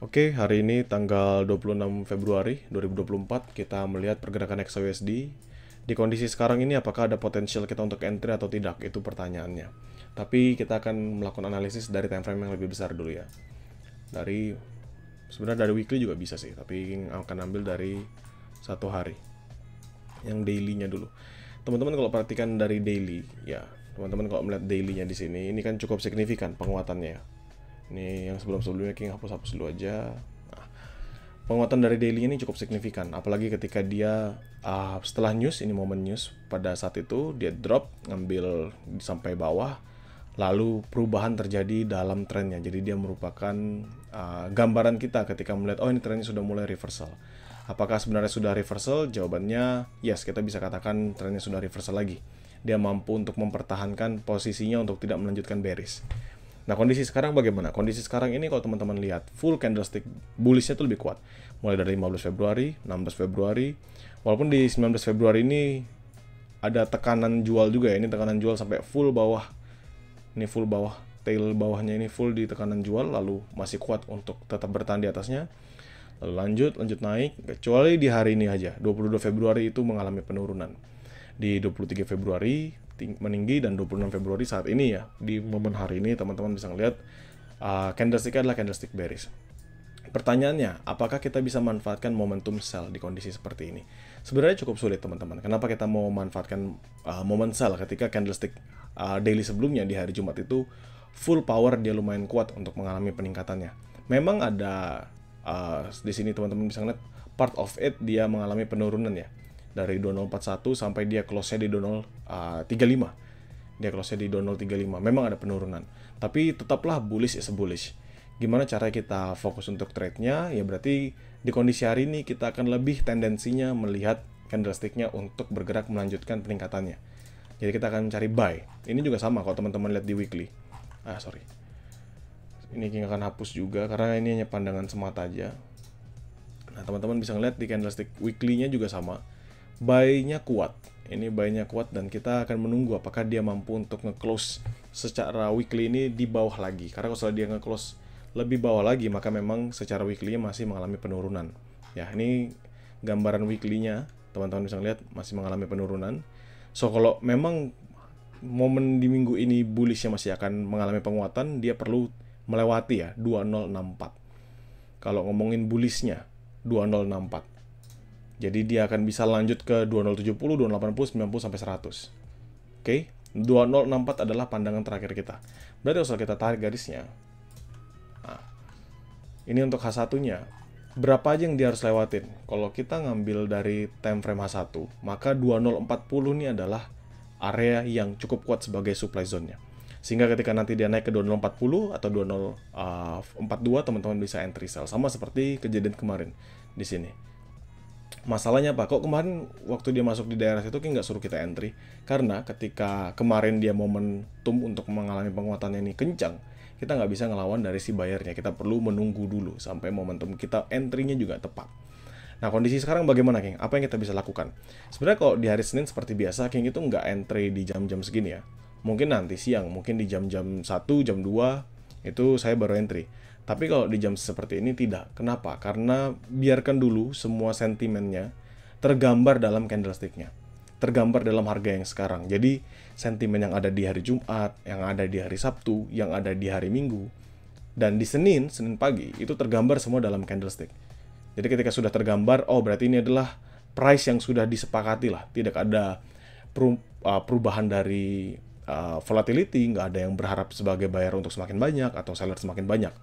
Oke, hari ini tanggal 26 Februari 2024 kita melihat pergerakan XAUSD. Di kondisi sekarang ini apakah ada potensial kita untuk entry atau tidak? Itu pertanyaannya. Tapi kita akan melakukan analisis dari time frame yang lebih besar dulu ya. Sebenarnya dari weekly juga bisa sih, tapi akan ambil dari satu hari. Yang daily-nya dulu. Teman-teman kalau perhatikan dari daily, ya, teman-teman kalau melihat daily-nya di sini, ini kan cukup signifikan penguatannya ya. Ini yang sebelum-sebelumnya King hapus-hapus dulu aja. Nah, penguatan dari daily ini cukup signifikan, apalagi ketika dia setelah news, ini momen news, pada saat itu dia drop, ngambil sampai bawah, lalu perubahan terjadi dalam trennya. Jadi dia merupakan gambaran kita ketika melihat, oh ini trennya sudah mulai reversal. Apakah sebenarnya sudah reversal? Jawabannya yes, kita bisa katakan trennya sudah reversal lagi. Dia mampu untuk mempertahankan posisinya untuk tidak melanjutkan bearish. Nah, kondisi sekarang bagaimana? Kondisi sekarang ini kalau teman-teman lihat, full candlestick bullishnya tuh lebih kuat. Mulai dari 15 Februari, 16 Februari. Walaupun di 19 Februari ini ada tekanan jual juga ya. Ini tekanan jual sampai full bawah. Ini full bawah. Tail bawahnya ini full di tekanan jual. Lalu masih kuat untuk tetap bertahan di atasnya. Lalu lanjut naik. Kecuali di hari ini aja. 22 Februari itu mengalami penurunan. Di 23 Februari meninggi, dan 26 Februari saat ini ya, di momen hari ini teman-teman bisa ngeliat candlestick adalah candlestick bearish. Pertanyaannya, apakah kita bisa manfaatkan momentum sell di kondisi seperti ini? Sebenarnya cukup sulit teman-teman. Kenapa kita mau manfaatkan momen sell ketika candlestick daily sebelumnya di hari Jumat itu full power, dia lumayan kuat untuk mengalami peningkatannya. Memang ada di sini teman-teman bisa ngeliat part of it dia mengalami penurunan ya. Dari 2041 sampai dia close-nya di 2035. Dia close-nya di 2035. Memang ada penurunan. Tapi tetaplah bullish is bullish. Gimana cara kita fokus untuk trade-nya? Ya berarti di kondisi hari ini kita akan lebih tendensinya melihat candlestick-nya untuk bergerak melanjutkan peningkatannya. Jadi kita akan cari buy. Ini juga sama kalau teman-teman lihat di weekly. Sorry. Ini King akan hapus juga karena ini hanya pandangan semata aja. Nah, teman-teman bisa ngeliat di candlestick weekly-nya juga sama. Buy-nya kuat. Ini buy-nya kuat dan kita akan menunggu apakah dia mampu untuk nge-close secara weekly ini di bawah lagi. Karena kalau dia nge-close lebih bawah lagi, maka memang secara weekly-nya masih mengalami penurunan. Ya, ini gambaran weekly-nya. Teman-teman bisa lihat masih mengalami penurunan. So, kalau memang momen di minggu ini bullish-nya masih akan mengalami penguatan, dia perlu melewati ya 2064. Kalau ngomongin bullish-nya 2064. Jadi dia akan bisa lanjut ke 2070, 2080, 90 sampai 100. Oke, 2064 adalah pandangan terakhir kita. Berarti kalau kita tarik garisnya, nah, ini untuk H1-nya. Berapa aja yang dia harus lewatin? Kalau kita ngambil dari time frame H1, maka 2040 ini adalah area yang cukup kuat sebagai supply zone-nya. Sehingga ketika nanti dia naik ke 2040 atau 2042, teman-teman bisa entry sell. Sama seperti kejadian kemarin di sini. Masalahnya apa? Kok kemarin waktu dia masuk di daerah situ nggak suruh kita entry? Karena ketika kemarin dia momentum untuk mengalami penguatannya ini kencang, kita nggak bisa ngelawan dari si buyernya. Kita perlu menunggu dulu sampai momentum kita entry-nya juga tepat. Nah, kondisi sekarang bagaimana, King? Apa yang kita bisa lakukan? Sebenarnya kalau di hari Senin seperti biasa, King itu nggak entry di jam-jam segini ya. Mungkin nanti siang, mungkin di jam-jam 1, jam 2, itu saya baru entry. Tapi kalau di jam seperti ini tidak. Kenapa? Karena biarkan dulu semua sentimennya tergambar dalam candlestick-nya. Tergambar dalam harga yang sekarang. Jadi sentimen yang ada di hari Jumat, yang ada di hari Sabtu, yang ada di hari Minggu, dan di Senin pagi, itu tergambar semua dalam candlestick. Jadi ketika sudah tergambar, oh berarti ini adalah price yang sudah disepakati lah. Tidak ada perubahan dari volatility, nggak ada yang berharap sebagai buyer untuk semakin banyak atau seller semakin banyak.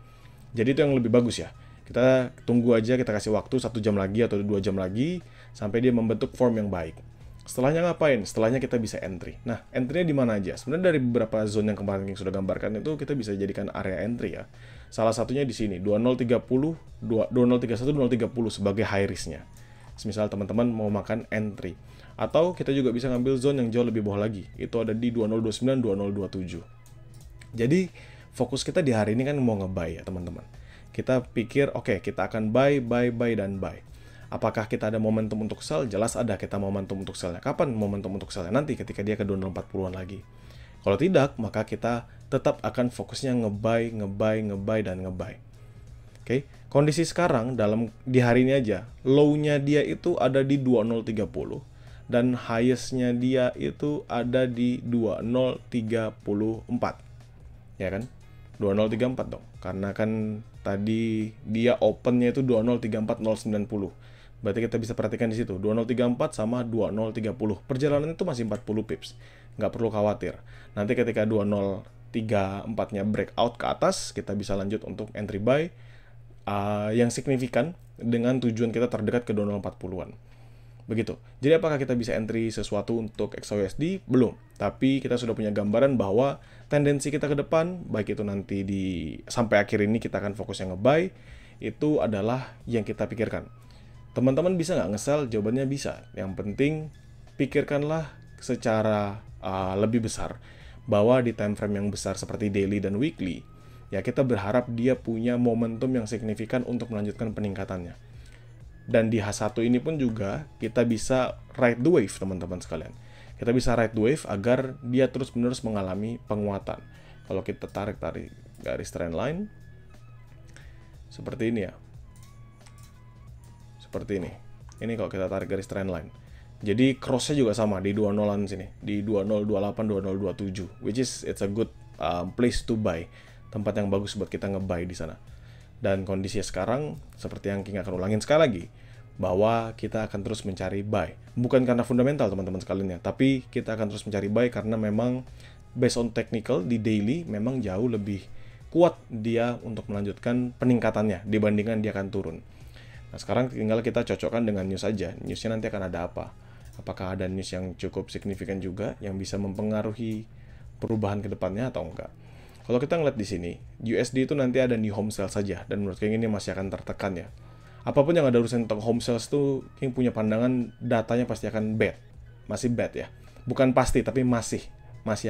Jadi itu yang lebih bagus ya. Kita tunggu aja, kita kasih waktu 1 jam lagi atau 2 jam lagi sampai dia membentuk form yang baik. Setelahnya ngapain? Setelahnya kita bisa entry. Nah, entry-nya di mana aja? Sebenarnya dari beberapa zone yang kemarin yang sudah gambarkan itu kita bisa jadikan area entry ya. Salah satunya di sini 2030, 2031, 2030 sebagai high risk-nya. Misal teman-teman mau makan entry. Atau kita juga bisa ngambil zone yang jauh lebih bawah lagi. Itu ada di 2029, 2027. Jadi fokus kita di hari ini kan mau nge-buy ya teman-teman. Kita pikir oke, kita akan buy, dan buy. Apakah kita ada momentum untuk sell? Jelas ada kita momentum untuk sell-nya. Kapan momentum untuk sell-nya? Nanti ketika dia ke 2040-an lagi. Kalau tidak, maka kita tetap akan fokusnya nge-buy, dan nge-buy. Oke? Kondisi sekarang di hari ini aja, low-nya dia itu ada di 2030 dan highest-nya dia itu ada di 2034. Ya kan? 2034 dong. Karena kan tadi dia open-nya itu 2034090. Berarti kita bisa perhatikan di situ 2034 sama 2030. Perjalanan itu masih 40 pips. Nggak perlu khawatir. Nanti ketika 2034-nya breakout ke atas, kita bisa lanjut untuk entry buy yang signifikan dengan tujuan kita terdekat ke 2040-an. Begitu. Jadi apakah kita bisa entry sesuatu untuk XAUSD? Belum. Tapi kita sudah punya gambaran bahwa tendensi kita ke depan, baik itu nanti sampai akhir ini kita akan fokus yang nge-buy, itu adalah yang kita pikirkan. Teman-teman bisa nggak nge-sell? Jawabannya bisa. Yang penting pikirkanlah secara lebih besar bahwa di time frame yang besar seperti daily dan weekly, ya kita berharap dia punya momentum yang signifikan untuk melanjutkan peningkatannya. Dan di H1 ini pun juga kita bisa ride the wave, teman-teman sekalian. Kita bisa ride the wave agar dia terus-menerus mengalami penguatan. Kalau kita tarik garis trend line seperti ini ya. Seperti ini. Ini kalau kita tarik garis trend line. Jadi cross-nya juga sama di 20-an sini, di 2028, 2027, which is it's a good place to buy. Tempat yang bagus buat kita nge-buy di sana. Dan kondisinya sekarang, seperti yang King akan ulangin sekali lagi, bahwa kita akan terus mencari buy. Bukan karena fundamental teman-teman sekalian ya, tapi kita akan terus mencari buy karena memang based on technical di daily memang jauh lebih kuat dia untuk melanjutkan peningkatannya dibandingkan dia akan turun. Nah sekarang tinggal kita cocokkan dengan news aja. Newsnya nanti akan ada apa? Apakah ada news yang cukup signifikan juga yang bisa mempengaruhi perubahan ke depannya atau enggak? Kalau kita ngeliat di sini, USD itu nanti ada new home sales saja, dan menurut King ini masih akan tertekan ya. Apapun yang ada urusan tentang home sales tuh, King punya pandangan datanya pasti akan bad. Masih bad ya. Bukan pasti, tapi masih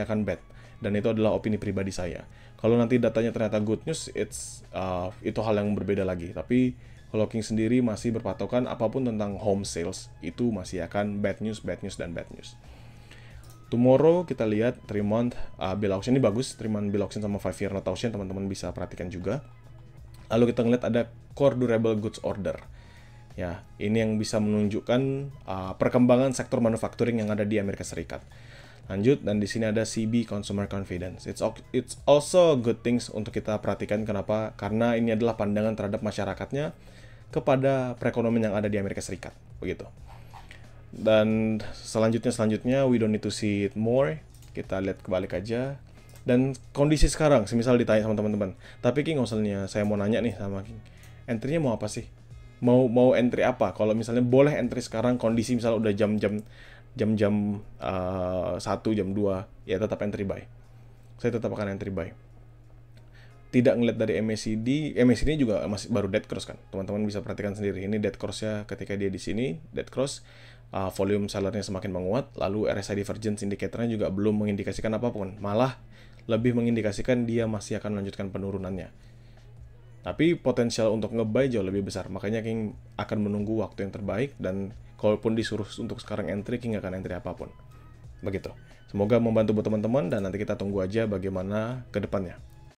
akan bad. Dan itu adalah opini pribadi saya. Kalau nanti datanya ternyata good news, itu hal yang berbeda lagi. Tapi kalau King sendiri masih berpatokan apapun tentang home sales, itu masih akan bad news, dan bad news. Tomorrow kita lihat 3-month bill auction ini bagus, 3-month bill auction sama 5-year note auction teman-teman bisa perhatikan juga. Lalu kita ngeliat ada core durable goods order. Ya, ini yang bisa menunjukkan perkembangan sektor manufacturing yang ada di Amerika Serikat. Lanjut, dan di sini ada CB Consumer Confidence. It's also good things untuk kita perhatikan. Kenapa? Karena ini adalah pandangan terhadap masyarakatnya kepada perekonomian yang ada di Amerika Serikat. Begitu. Dan selanjutnya we don't need to see it more. Kita lihat kebalik aja. Dan kondisi sekarang, semisal ditanya sama teman-teman, tapi King misalnya saya mau nanya nih sama King, entry-nya mau apa sih? Mau entry apa? Kalau misalnya boleh entry sekarang, kondisi misalnya udah jam 1, jam 2, ya tetap entry buy. Saya tetap akan entry buy. Tidak ngeliat dari MACD juga masih baru dead cross kan. Teman-teman bisa perhatikan sendiri. Ini dead cross-nya ketika dia di sini, dead cross. Volume sellernya semakin menguat, lalu RSI divergence indicator-nya juga belum mengindikasikan apapun, malah lebih mengindikasikan dia masih akan melanjutkan penurunannya. Tapi potensial untuk nge-buy jauh lebih besar, makanya King akan menunggu waktu yang terbaik, dan kalaupun disuruh untuk sekarang entry, King akan entry apapun. Begitu. Semoga membantu buat teman-teman, dan nanti kita tunggu aja bagaimana ke depannya.